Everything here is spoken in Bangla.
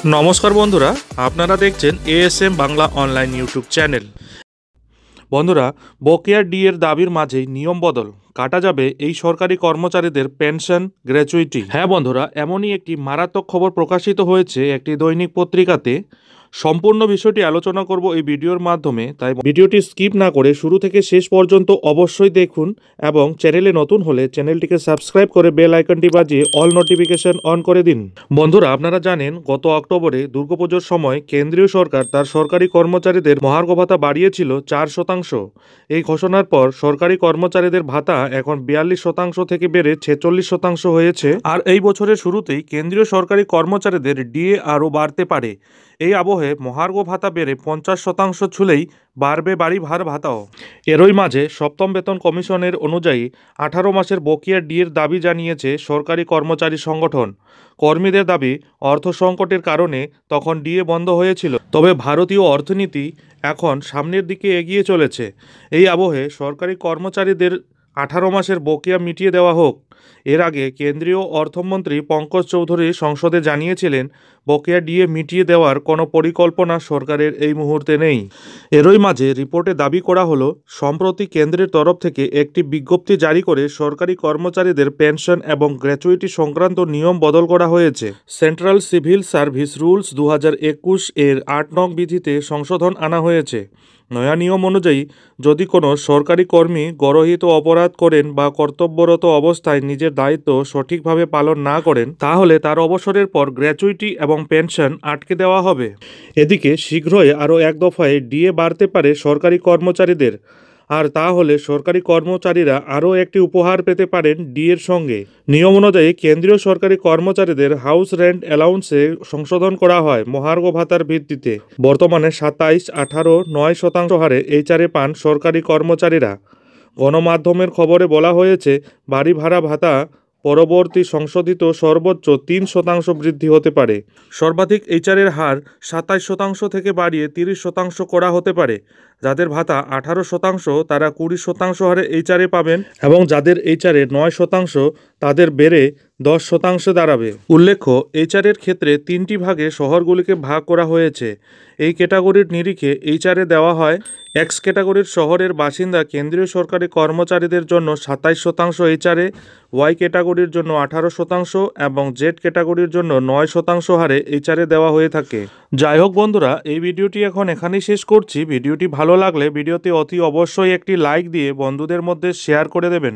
নমস্কার বন্ধুরা, আপনারা দেখছেন ASM Bangla online YouTube channel. বন্ধুরা, বকেয়া ডিএর দাবির মাঝেই নিয়ম বদল, কাটা যাবে এই সরকারি কর্মচারীদের পেনশন গ্র্যাচুইটি। হ্যাঁ বন্ধুরা, এমনই একটি মারাত্মক খবর প্রকাশিত হয়েছে একটি দৈনিক পত্রিকাতে। সম্পূর্ণ বিষয়টি আলোচনা করব এই ভিডিওর মাধ্যমে, তাই ভিডিওটি স্কিপ না করে শুরু থেকে শেষ পর্যন্ত অবশ্যই দেখুন এবং চ্যানেলে নতুন হলে চ্যানেলটিকে সাবস্ক্রাইব করে বেল আইকনটি বাজিয়ে অল নোটিফিকেশন অন করে দিন। বন্ধুরা, আপনারা জানেন গত অক্টোবরে দুর্গাপুজোর সময় কেন্দ্রীয় সরকার তার সরকারি কর্মচারীদের মহার্ঘ ভাতা বাড়িয়েছিল 4%। এই ঘোষণার পর সরকারি কর্মচারীদের ভাতা এখন 42% থেকে বেড়ে 46% হয়েছে। আর এই বছরের শুরুতেই কেন্দ্রীয় সরকারি কর্মচারীদের ডিএ আরও বাড়তে পারে। এই আবহে মহার্ঘ ভাতা বেড়ে 50% ছুলেই বাড়বে বাড়ি ভার ভাতাও। এরই মাঝে সপ্তম বেতন কমিশনের অনুযায়ী 18 মাসের বকেয়া ডিএর দাবি জানিয়েছে সরকারি কর্মচারী সংগঠন। কর্মীদের দাবি, অর্থ সংকটের কারণে তখন ডিএ বন্ধ হয়েছিল, তবে ভারতীয় অর্থনীতি এখন সামনের দিকে এগিয়ে চলেছে। এই আবহে সরকারি কর্মচারীদের 18 মাসের বকেয়া মিটিয়ে দেওয়া হোক। এর আগে কেন্দ্রীয় অর্থমন্ত্রী পঙ্কজ চৌধুরী সংসদে জানিয়েছিলেন, বকেয়া ডিএ মিটিয়ে দেওয়ার কোনো পরিকল্পনা সরকারের এই মুহূর্তে নেই। এরই মাঝে রিপোর্টে দাবি করা হলো, সম্প্রতি কেন্দ্রের তরফ থেকে একটি বিজ্ঞপ্তি জারি করে সরকারি কর্মচারীদের পেনশন এবং গ্র্যাচুইটি সংক্রান্ত নিয়ম বদল করা হয়েছে। সেন্ট্রাল সিভিল সার্ভিস রুলস 2021 এর 8 নং বিধিতে সংশোধন আনা হয়েছে। নয়া নিয়ম অনুযায়ী যদি কোনো সরকারি কর্মী গরহিত অপরাধ করেন বা কর্তব্যরত অবস্থায় নিজের দায়িত্ব সঠিকভাবে পালন না করেন, তাহলে তার অবসরের পর গ্র্যাচুইটি এবং পেনশন আটকে দেওয়া হবে। এদিকে শীঘ্রই আরও এক দফায় ডিএ বাড়তে পারে সরকারি কর্মচারীদের, আর তা হলে সরকারি কর্মচারীরা আরও একটি উপহার পেতে পারেন ডিএর সঙ্গে। নিয়ম অনুযায়ী কেন্দ্রীয় সরকারি কর্মচারীদের হাউস রেন্ট অ্যালাউন্সে সংশোধন করা হয় মহার্ঘ ভাতার ভিত্তিতে। বর্তমানে 27, 18, 9% হারে এইচআরএ পান সরকারি কর্মচারীরা। গণমাধ্যমের খবরে বলা হয়েছে, বাড়ি ভাড়া ভাতা পরবর্তী সংশোধিত সর্বোচ্চ 3% বৃদ্ধি হতে পারে। সর্বাধিক এইচআরের হার 27% থেকে বাড়িয়ে 30% করা হতে পারে। যাদের ভাতা 18% তারা 20% হারে এইচআরএ পাবেন এবং যাদের এইচআরএ 9% তাদের বেড়ে 10% দাঁড়াবে। উল্লেখ্য, এইচআরের ক্ষেত্রে 3টি ভাগে শহরগুলিকে ভাগ করা হয়েছে। এই ক্যাটাগরির নিরিখে এইচআরএ দেওয়া হয়। এক্স ক্যাটাগরির শহরের বাসিন্দা কেন্দ্রীয় সরকারি কর্মচারীদের জন্য 27% এইচআরএ, ওয়াই ক্যাটাগরির জন্য 18% এবং জেড ক্যাটাগরির জন্য 9% হারে এইচআরএ দেওয়া হয়ে থাকে। যাই হোক বন্ধুরা, এই ভিডিওটি এখন এখানেই শেষ করছি। ভিডিওটি ভালো লাগলে ভিডিওতে অতি অবশ্যই একটি লাইক দিয়ে বন্ধুদের মধ্যে শেয়ার করে দেবেন।